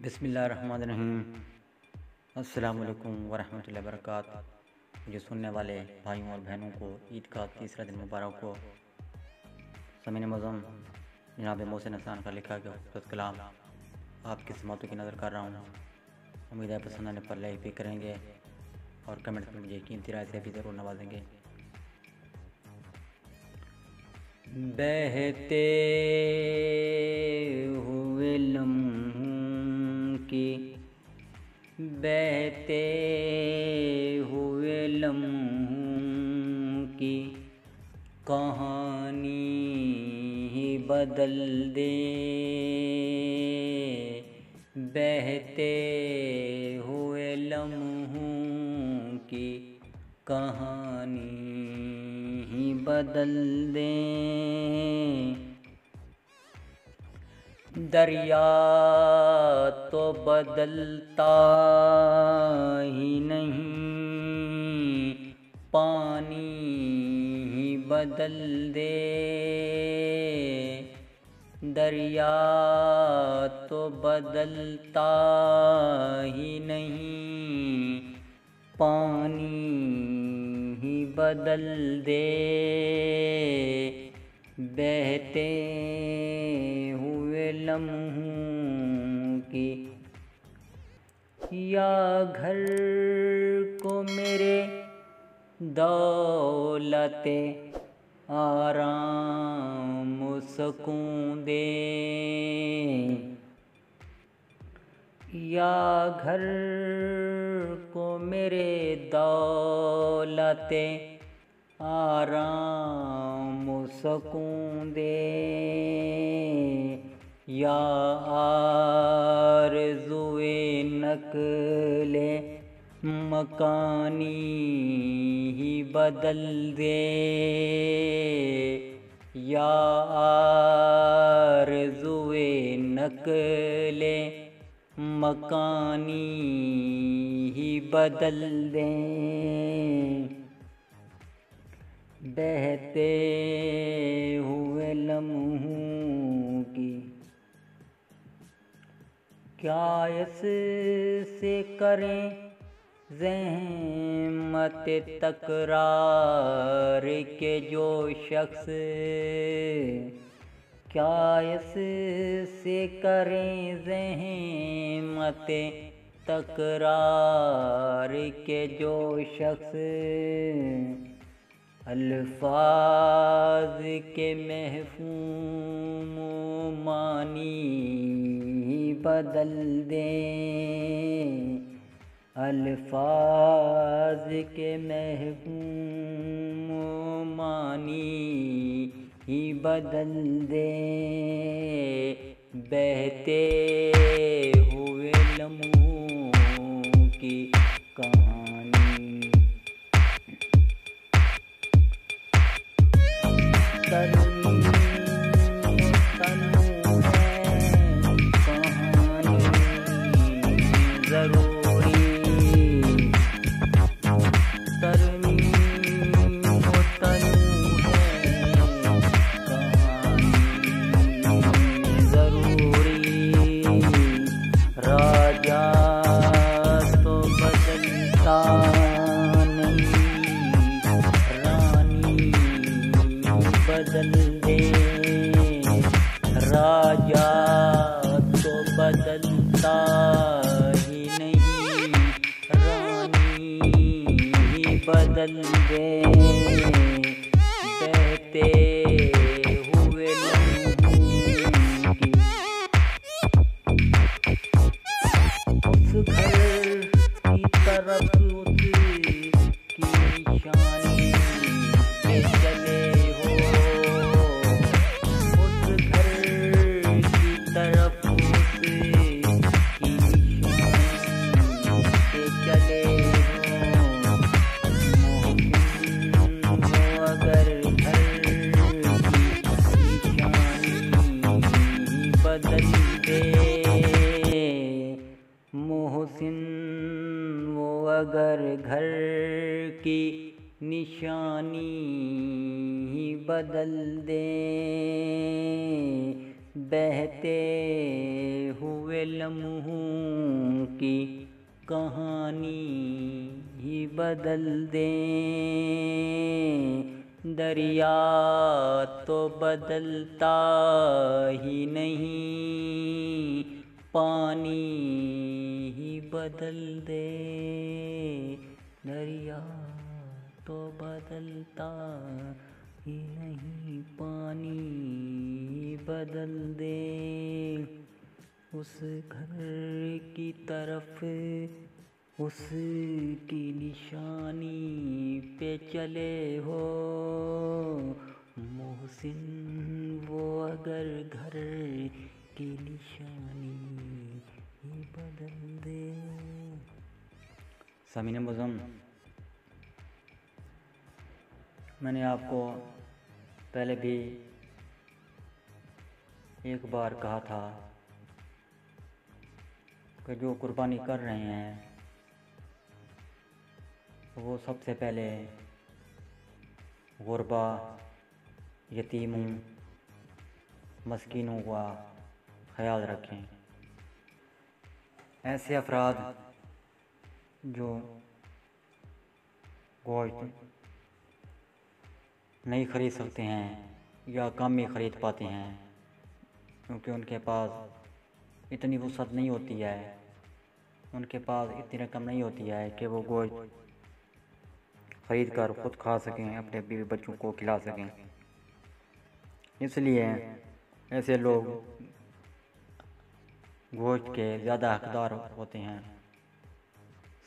بسم اللہ الرحمن الرحیم۔ السلام علیکم ورحمۃ اللہ وبرکاتہ۔ مجھے سننے والے بھائیوں اور بہنوں کو عید کا تیسرا دن مبارک ہو۔ سامعین معظم، جناب محسن حسان کا لکھا گیا خوبصورت کلام آپ کی سماعتوں کی نظر کر رہا ہوں۔ امید ہے پسند آنے پر لائک بھی کریں گے اور کمنٹ میں مجھے قیمتی رائے سے بھی ضرور نوازیں گے۔ بہتے ہوئے لمحوں کی، بہتے ہوئے لمحوں کی کہانی ہی بدل دے، بہتے ہوئے لمحوں کی کہانی ہی بدل دیں۔ دریا تو بدلتا ہی نہیں، پانی ہی بدل دے، دریا تو بدلتا ہی نہیں، پانی ہی بدل دے، بہتے ہوئے لمحوں کی۔ یا گھر کو میرے دولت آرام و سکون دے، یا گھر کو میرے دولت آرام و سکون دے، یا آرزوئے نقل مکانی ہی بدل دے، یا آرزوئے نقل مکانی ہی بدل دیں، بہتے ہوئے لمحوں کی۔ کیا اس سے کریں زحمت تکرار کے جو شخص، کیا اس سے کریں زحمت تکرار کے جو شخص، الفاظ کے محفوظ معنی بدل دیں، الفاظ کے محفوظ معنی ہی بدل دیں، بہتے ہوئے لمحوں کی کہانی۔ راجا تو بدلتا ہی نہیں، رانی ہی بدل دے، بہتے ہوئے لمحوں کی۔ اس گھر کی طرف اس کی نشانی پہ چلے محسن وہ اگر گھر کی نشانی ہی بدل دے، بہتے ہوئے لمحوں کی کہانی ہی بدل دیں، دریا تو بدلتا ہی نہیں، پانی ہی بدل دے، دریا تو بدلتا ہی نہیں، پانی ہی بدل دے، اس گھر کی طرف اس کی نشانی پہ چلے ہو محسن، وہ اگر گھر کی نشانی ہی بدل دے۔ سامعین معظم، میں نے آپ کو پہلے بھی ایک بار کہا تھا کہ جو قربانی کر رہے ہیں وہ سب سے پہلے غربا، یتیموں، مسکینوں کا خیال رکھیں۔ ایسے افراد جو گوشت نہیں خرید سکتے ہیں یا کم ہی خرید پاتے ہیں، کیونکہ ان کے پاس اتنی وسعت نہیں ہوتی ہے، ان کے پاس اتنی رقم نہیں ہوتی ہے کہ وہ گوشت خرید کر خود کھا سکیں، اپنے بیوی بچوں کو کھلا سکیں۔ اس لیے ایسے لوگ گوشت کے زیادہ حقدار ہوتے ہیں۔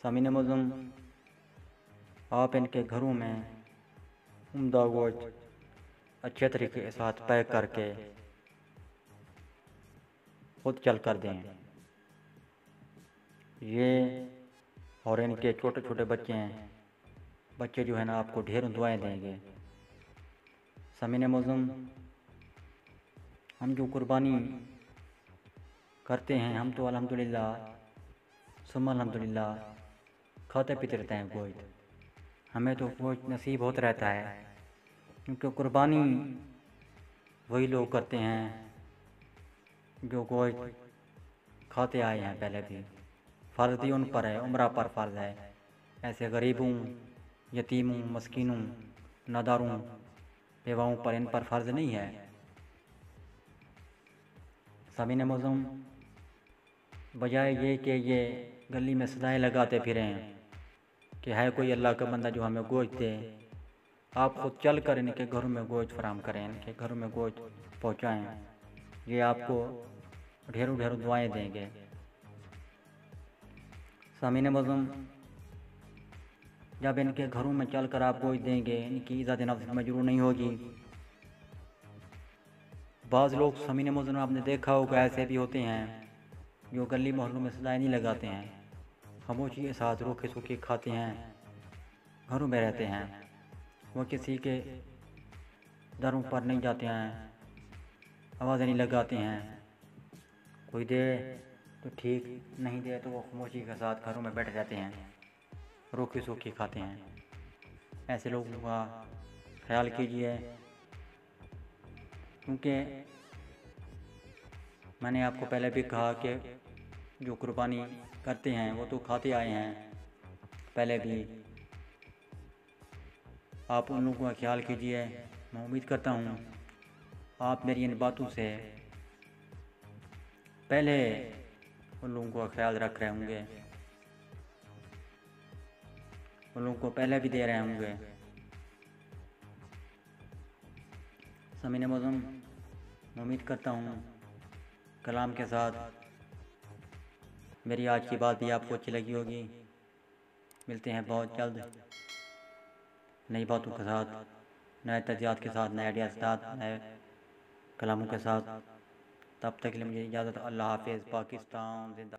سامعین معظم، آپ ان کے گھروں میں عمدہ گوشت اچھے طریقے کے ساتھ پیک کر کے خود چل کر دیں۔ یہ اور ان کے چھوٹے چھوٹے بچے جو ہیں نا آپ کو ڈھیر دعائیں دیں گے۔ سامعین معظم، ہم جو قربانی کرتے ہیں، ہم تو الحمدللہ ثم الحمدللہ کھاتے پیتے رہتے ہیں گوشت، ہمیں تو گوشت نصیب ہوتا رہتا ہے، کیونکہ قربانی وہی لوگ کرتے ہیں جو گوشت کھاتے آئے ہیں پہلے بھی، فرض بھی ان پر ہے، عمرہ پر فرض ہے۔ ایسے غریبوں، یتیموں، مسکینوں، ناداروں، بیواؤں پر ان پر فرض نہیں ہے۔ سامعین معظم، بجائے یہ کہ یہ گلی میں صدائیں لگاتے پھریں کہ ہے کوئی اللہ کا بندہ جو ہمیں گوشت دے، آپ خود چل کر ان کے گھروں میں گوشت فراہم کریں، ان کے گھروں میں گوشت پہنچائیں، یہ آپ کو ڈھیروں ڈھیروں دعائیں دیں گے۔ سامعین معظم، جب ان کے گھروں میں چل کر آپ گوشت دیں گے، ان کی عزت نفس مجروح نہیں ہوگی۔ بعض لوگ سامعین معظم آپ نے دیکھا ہوگا ایسے بھی ہوتے ہیں جو گلی محلوں میں صدائیں نہیں لگاتے ہیں، خاموشی کے ساتھ روکھے سوکھے کھاتے ہیں، گھروں میں رہتے ہیں، وہ کسی کے دروں پر نہیں جاتے ہیں، آوازیں نہیں لگاتے ہیں، کوئی دے تو ٹھیک، نہیں دے تو وہ خاموشی کے ساتھ گھروں میں بیٹھے رہتے ہیں، روکھے سوکھے کھاتے ہیں۔ ایسے لوگوں کا خیال کیجیے، کیونکہ میں نے آپ کو پہلے بھی کہا کہ جو قربانی کرتے ہیں وہ تو کھاتے آئے ہیں پہلے بھی، آپ ان لوگوں کا خیال کیجیے۔ میں امید کرتا ہوں آپ میری ان باتوں سے پہلے ان لوگوں کا خیال رکھ رہے ہوں گے، ان لوگوں کو پہلے بھی دے رہے ہوں گے۔ سامعین معظم، میں امید کرتا ہوں کلام کے ساتھ میری آج کی بات بھی آپ کو اچھی لگی ہوگی۔ ملتے ہیں بہت جلد نئی باتوں کے ساتھ، نئے تجزیات کے ساتھ، نئے آئیڈیاز کے ساتھ، نئے کلاموں کے ساتھ۔ تب تک کے لیے مجھے اجازت، اللہ حافظ۔ پاکستان زندہ۔